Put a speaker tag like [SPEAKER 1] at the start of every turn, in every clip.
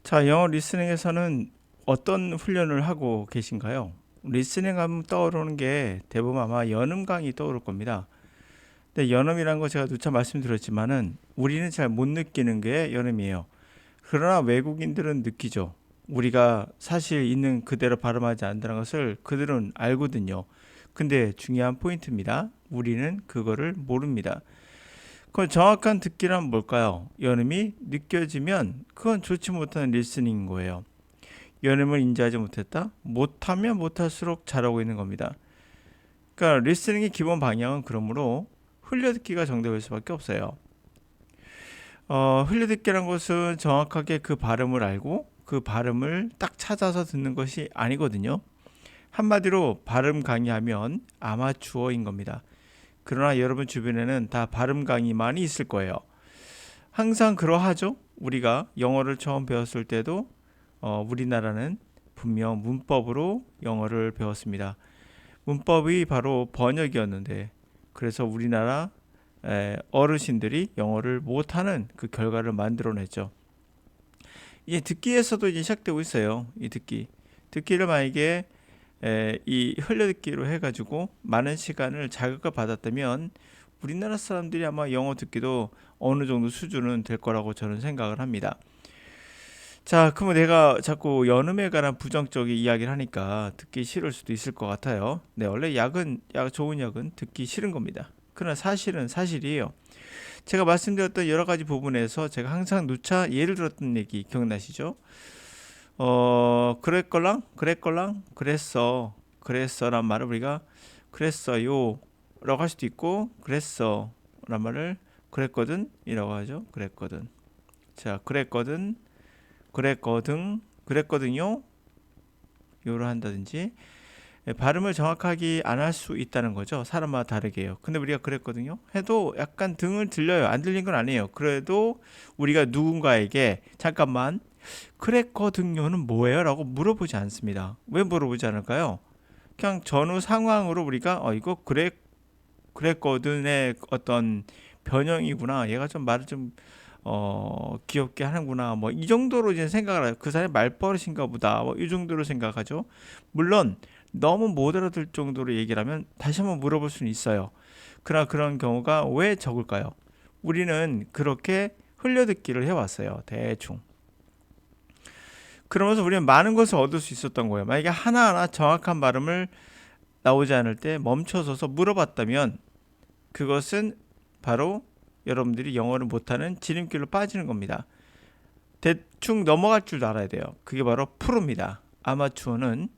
[SPEAKER 1] 자, 영어 리스닝에서는 어떤 훈련을 하고 계신가요? 리스닝 하면 떠오르는 게 대부분 아마 연음 강의 떠오를 겁니다. 근데 연음이라는 거 제가 누차 말씀드렸지만은 우리는 잘 못 느끼는 게 연음이에요. 그러나 외국인들은 느끼죠. 우리가 사실 있는 그대로 발음하지 않는다는 것을 그들은 알거든요. 근데 중요한 포인트입니다. 우리는 그거를 모릅니다. 그 정확한 듣기란 뭘까요? 연음이 느껴지면 그건 좋지 못한 리스닝인 거예요. 연음을 인지하지 못했다? 못하면 못할수록 잘하고 있는 겁니다. 그러니까 리스닝의 기본 방향은 그러므로 흘려듣기가 정답일 수밖에 없어요. 흘려듣기란 것은 정확하게 그 발음을 알고 그 발음을 딱 찾아서 듣는 것이 아니거든요. 한마디로 발음 강의하면 아마추어인 겁니다. 그러나 여러분 주변에는 다 발음 강의만이 있을 거예요. 항상 그러하죠. 우리가 영어를 처음 배웠을 때도 우리나라는 분명 문법으로 영어를 배웠습니다. 문법이 바로 번역이었는데 그래서 우리나라 어르신들이 영어를 못하는 그 결과를 만들어냈죠. 이제 듣기에서도 이제 시작되고 있어요. 이 듣기를 만약에 이 흘려듣기로 해가지고 많은 시간을 자극을 받았다면 우리나라 사람들이 아마 영어 듣기도 어느 정도 수준은 될 거라고 저는 생각을 합니다. 자, 그러면 내가 자꾸 연음에 관한 부정적인 이야기를 하니까 듣기 싫을 수도 있을 것 같아요. 네, 원래 좋은 약은 듣기 싫은 겁니다. 그러나 사실은 사실이에요. 제가 말씀드렸던 여러 가지 부분에서 제가 항상 누차 예를 들었던 얘기 기억나시죠? 그랬걸랑, 그랬어란 말을 우리가 그랬어요 라고 할 수도 있고, 그랬어 란 말을 그랬거든 이라고 하죠. 그랬거든. 자, 그랬거든요 요를 한다든지 발음을 정확하게 안 할 수 있다는 거죠. 사람마다 다르게요. 근데 우리가 그랬거든요 해도 약간 등을 들려요. 안 들린 건 아니에요. 그래도 우리가 누군가에게 잠깐만 그랬거든요는 뭐예요? 라고 물어보지 않습니다. 왜 물어보지 않을까요? 그냥 전후 상황으로 우리가 이거 그랬거든의 어떤 변형이구나. 얘가 좀 말을 좀 귀엽게 하는구나. 뭐 이 정도로 이제 생각을 해요. 그 사람이 말버릇인가 보다. 뭐 이 정도로 생각하죠. 물론 너무 못 알아들 정도로 얘기를 하면 다시 한번 물어볼 수는 있어요. 그러나 그런 경우가 왜 적을까요? 우리는 그렇게 흘려듣기를 해왔어요. 대충. 그러면서 우리는 많은 것을 얻을 수 있었던 거예요. 만약에 하나하나 정확한 발음을 나오지 않을 때 멈춰서서 물어봤다면 그것은 바로 여러분들이 영어를 못하는 지름길로 빠지는 겁니다. 대충 넘어갈 줄도 알아야 돼요. 그게 바로 프로입니다. 아마추어는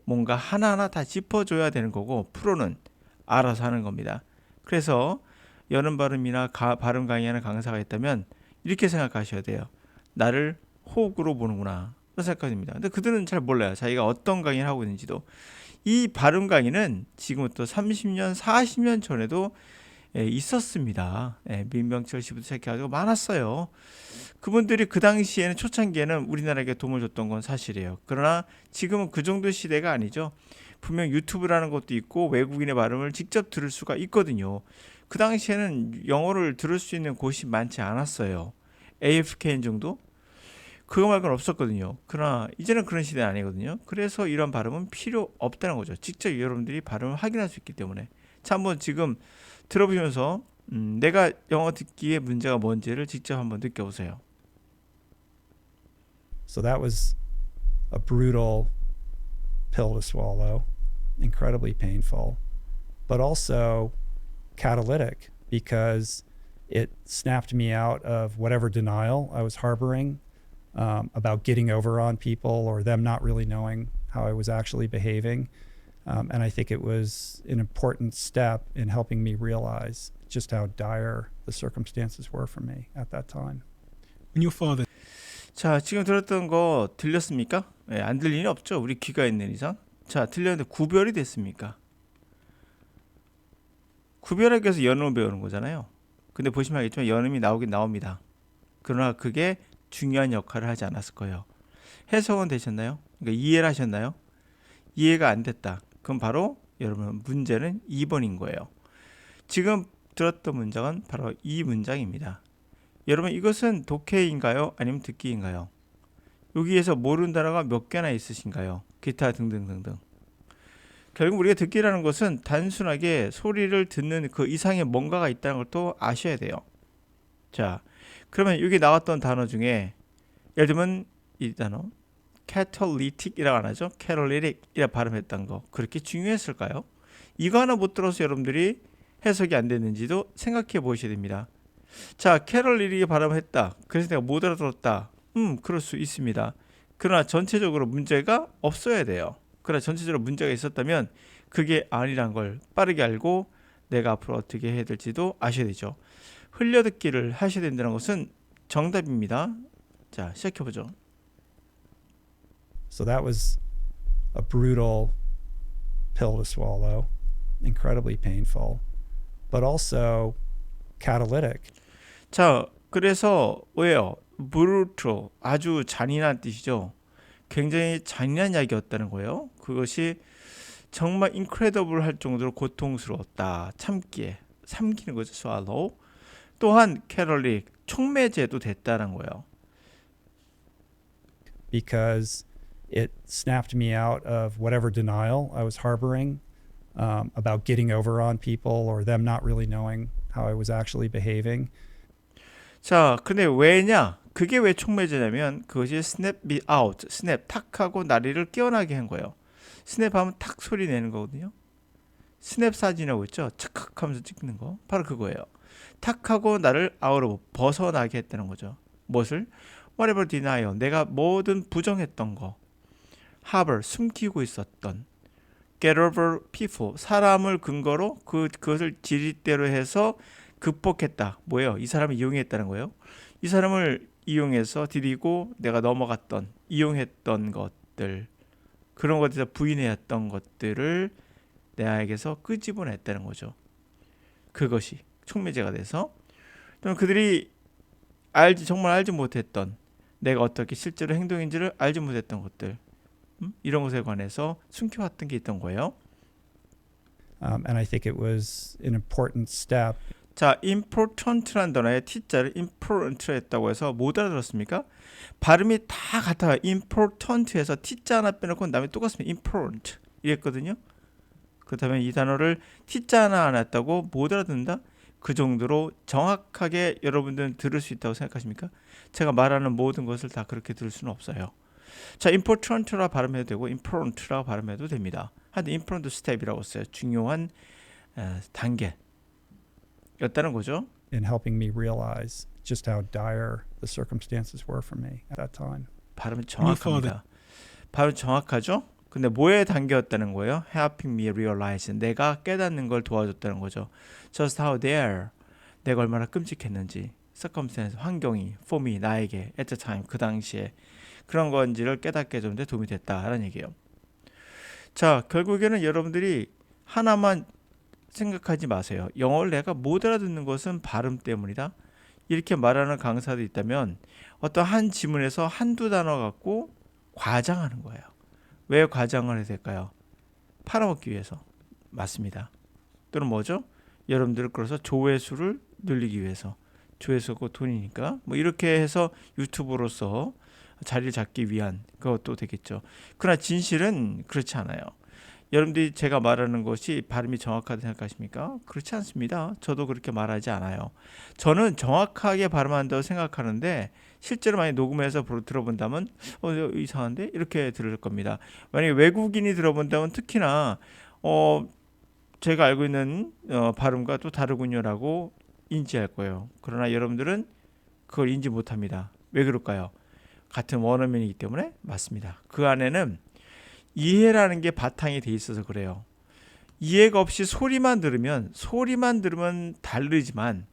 [SPEAKER 1] 뭔가 하나하나 다 짚어줘야 되는 거고 프로는 알아서 하는 겁니다. 그래서 여름 발음이나 발음 강의하는 강사가 있다면 이렇게 생각하셔야 돼요. 나를 호구로 보는구나. 그런 생각입니다. 근데 그들은 잘 몰라요. 자기가 어떤 강의를 하고 있는지도. 이 발음 강의는 지금부터 30년, 40년 전에도 있었습니다. 민병철 씨부터 시작해가지고 많았어요. 그분들이 그 당시에는 초창기에는 우리나라에게 도움을 줬던 건 사실이에요. 그러나 지금은 그 정도 시대가 아니죠. 분명 유튜브라는 것도 있고 외국인의 발음을 직접 들을 수가 있거든요. 그 당시에는 영어를 들을 수 있는 곳이 많지 않았어요. AFKN 정도? 그거 말고는 없었거든요. 그러나 이제는 그런 시대는 아니거든요. 그래서 이런 발음은 필요 없다는 거죠. 직접 여러분들이 발음을 확인할 수 있기 때문에. 자, 한번 지금 들어보시면서 내가 영어 듣기에 문제가 뭔지를 직접 한번 느껴보세요.
[SPEAKER 2] So that was a brutal pill to swallow, incredibly painful, but also catalytic because it snapped me out of whatever denial I was harboring about getting over on people or them not really knowing how I was actually behaving. And I think it was an important step in helping me realize just how dire the circumstances were for me at that time.
[SPEAKER 3] When your father
[SPEAKER 1] 자, 지금 들었던 거 들렸습니까? 안 들릴 리 없죠. 우리 귀가 있는 이상. 자, 들렸는데 구별이 됐습니까? 구별하기 위해서 연음을 배우는 거잖아요. 근데 보시면 알겠지만 연음이 나오긴 나옵니다. 그러나 그게 중요한 역할을 하지 않았을 거예요. 해석은 되셨나요? 그러니까 이해를 하셨나요? 이해가 안 됐다. 그럼 바로 여러분 문제는 2번인 거예요. 지금 들었던 문장은 바로 이 문장입니다. 여러분 이것은 독해인가요? 아니면 듣기인가요? 여기에서 모르는 단어가 몇 개나 있으신가요? 기타 등등등등. 결국 우리가 듣기라는 것은 단순하게 소리를 듣는 그 이상의 뭔가가 있다는 걸 또 아셔야 돼요. 자, 그러면 여기 나왔던 단어 중에 예를 들면 이 단어 catalytic이라고 안 하죠? catalytic이라 발음했던 거 그렇게 중요했을까요? 이거 하나 못 들어서 여러분들이 해석이 안 됐는지도 생각해 보셔야 됩니다. 자, catalytic 발음했다. 그래서 내가 못 알아들었다. 그럴 수 있습니다. 그러나 전체적으로 문제가 없어야 돼요. 그러나 전체적으로 문제가 있었다면 그게 아니란 걸 빠르게 알고 내가 앞으로 어떻게 해야 될지도 아셔야 되죠. 흘려듣기를 하셔야 된다는 것은 정답입니다. 자, 시작해보죠.
[SPEAKER 2] So that was a brutal pill to swallow, incredibly painful, but also catalytic.
[SPEAKER 1] 자, 그래서 왜요? brutal, 아주 잔인한 뜻이죠. 굉장히 잔인한 이야기였다는 거예요. 그것이 정말 incredible 할 정도로 고통스러웠다. 참기에 삼키는 거죠. swallow. 또한 catalytic, 촉매제도 됐다는 거예요.
[SPEAKER 2] Because it snapped me out of whatever denial I was harboring about getting over on people or them not really knowing how I was actually behaving.
[SPEAKER 1] 자, 근데 왜냐? 그게 왜 촉매제냐면 그것이 snap me out, snap 탁하고 나리를 깨어나게 한 거예요. 스냅 하면 탁 소리 내는 거거든요. 스냅 사진이라고 있죠. 착각 하면서 찍는 거. 바로 그거예요. 탁하고 나를 아우로 벗어나게 했다는 거죠. 무엇을? whatever denial, 내가 뭐든 부정했던 거. harbor, 숨기고 있었던. get over people, 사람을 근거로 그것을 지릿대로 해서 극복했다. 뭐예요? 이 사람을 이용했다는 거예요. 이 사람을 이용해서 디디고 내가 넘어갔던, 이용했던 것들, 그런 것에서 부인해왔던 것들을 내에게서 끄집어냈다는 거죠. 그것이 촉매제가 돼서 또는 그들이 정말 알지 못했던 내가 어떻게 실제로 행동인지를 알지 못했던 것들, 이런 것에 관해서 숨겨왔던 게 있던 거예요.
[SPEAKER 2] And I think it was an important step.
[SPEAKER 1] 자, important라는 단어에 t자를 important로 했다고 해서 못 알아들었습니까? 발음이 다 같아요. important에서 t자 하나 빼놓고 남이 똑같습니다. important 이랬거든요. 그렇다면 이 단어를 t자 하나 안 했다고 못 알아듣는다? 그 정도로 정확하게 여러분들은 들을 수 있다고 생각하십니까? 제가 말하는 모든 것을 다 그렇게 들을 수는 없어요. 자, important라 발음해도 되고 important라 발음해도 됩니다. 하여튼 important step이라고 써요. 중요한 단계 였다는 거죠.
[SPEAKER 2] In helping me realize just how dire the circumstances were for me at that time.
[SPEAKER 1] 발음은 정확합니다. 발음 정확하죠? 근데 뭐의 단계였다는 거예요? Helping me realize, 내가 깨닫는 걸 도와줬다는 거죠. Just how there, 내가 얼마나 끔찍했는지, circumstance, 환경이, for me, 나에게, at the time, 그 당시에 그런 건지를 깨닫게 해주는데 도움이 됐다라는 얘기예요. 자, 결국에는 여러분들이 하나만 생각하지 마세요. 영어를 내가 못 알아듣는 것은 발음 때문이다. 이렇게 말하는 강사도 있다면 어떤 한 지문에서 한두 단어 갖고 과장하는 거예요. 왜 과장을 해야 될까요? 팔아먹기 위해서. 맞습니다. 또는 뭐죠? 여러분들을 끌어서 조회수를 늘리기 위해서. 조회수가 돈이니까 뭐 이렇게 해서 유튜브로서 자리를 잡기 위한 그것도 되겠죠. 그러나 진실은 그렇지 않아요. 여러분들이 제가 말하는 것이 발음이 정확하다고 생각하십니까? 그렇지 않습니다. 저도 그렇게 말하지 않아요. 저는 정확하게 발음한다고 생각하는데 실제로 많이 녹음해서 들어본다면 이상한데? 이렇게 들을 겁니다. 만약에 외국인이 들어본다면 특히나 제가 알고 있는 발음과 또 다르군요라고 인지할 거예요. 그러나 여러분들은 그걸 인지 못합니다. 왜 그럴까요? 같은 원어민이기 때문에 맞습니다. 그 안에는 이해라는 게 바탕이 돼 있어서 그래요. 이해가 없이 소리만 들으면 다르지만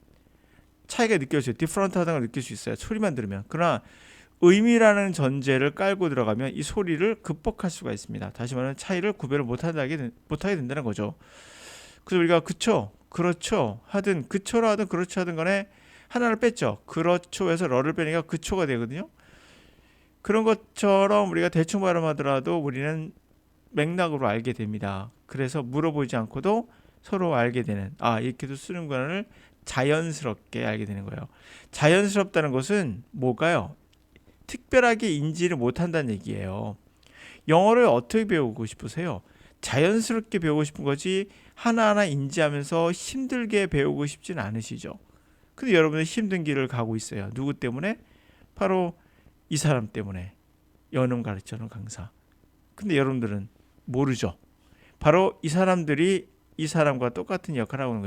[SPEAKER 1] 차이가 느껴져요. 디퍼런트하다는 걸 느낄 수 있어요. 소리만 들으면. 그러나 의미라는 전제를 깔고 들어가면 이 소리를 극복할 수가 있습니다. 다시 말하면 차이를 구별을 못하게 된다는 거죠. 그래서 우리가 그쵸, 그렇죠 하든 그초로 하든 그렇죠 하든 간에 하나를 뺐죠. 그렇죠에서 러를 빼니까 그초가 되거든요. 그런 것처럼 우리가 대충 발음하더라도 우리는 맥락으로 알게 됩니다. 그래서 물어보지 않고도 서로 알게 되는, 이렇게도 쓰는구나를 자연스럽게 알게 되는 거예요. 자연스럽다는 것은 뭘까요? 특별하게 인지를 못한다는 얘기예요. 영어를 어떻게 배우고 싶으세요? 자연스럽게 배우고 싶은 거지 하나하나 인지하면서 힘들게 배우고 싶진 않으시죠? 근데 여러분은 힘든 길을 가고 있어요. 누구 때문에? 바로 이 사람 때문에. 연음 가르쳐주는 강사. 근데 여러분들은 모르죠. 바로 이 사람들이 이 사람과 똑같은 역할을 하고 있는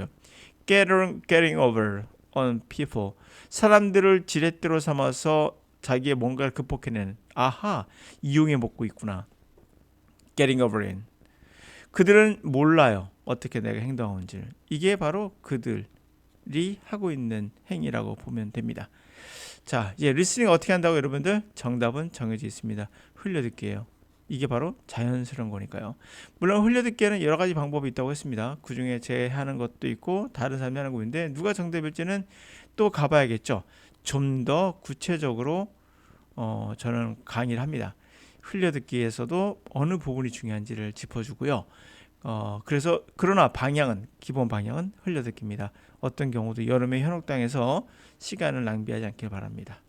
[SPEAKER 1] 거예요. Getting over on people. 사람들을 지렛대로 삼아서 자기의 뭔가를 극복해내는. 아하, 이용해 먹고 있구나. Getting over in. 그들은 몰라요. 어떻게 내가 행동하는지를. 이게 바로 그들이 하고 있는 행위라고 보면 됩니다. 자, 이제 리스닝 어떻게 한다고 여러분들? 정답은 정해져 있습니다. 흘려듣기예요. 이게 바로 자연스러운 거니까요. 물론 흘려듣기에는 여러 가지 방법이 있다고 했습니다. 그 중에 제 하는 것도 있고 다른 사람이 하는 것도 있는데 누가 정답일지는 또 가봐야겠죠. 좀 더 구체적으로 저는 강의를 합니다. 흘려듣기에서도 어느 부분이 중요한지를 짚어주고요. 그래서 그러나 방향은 기본 방향은 흘려듣기입니다. 어떤 경우도 여름에 현혹당해서 시간을 낭비하지 않길 바랍니다.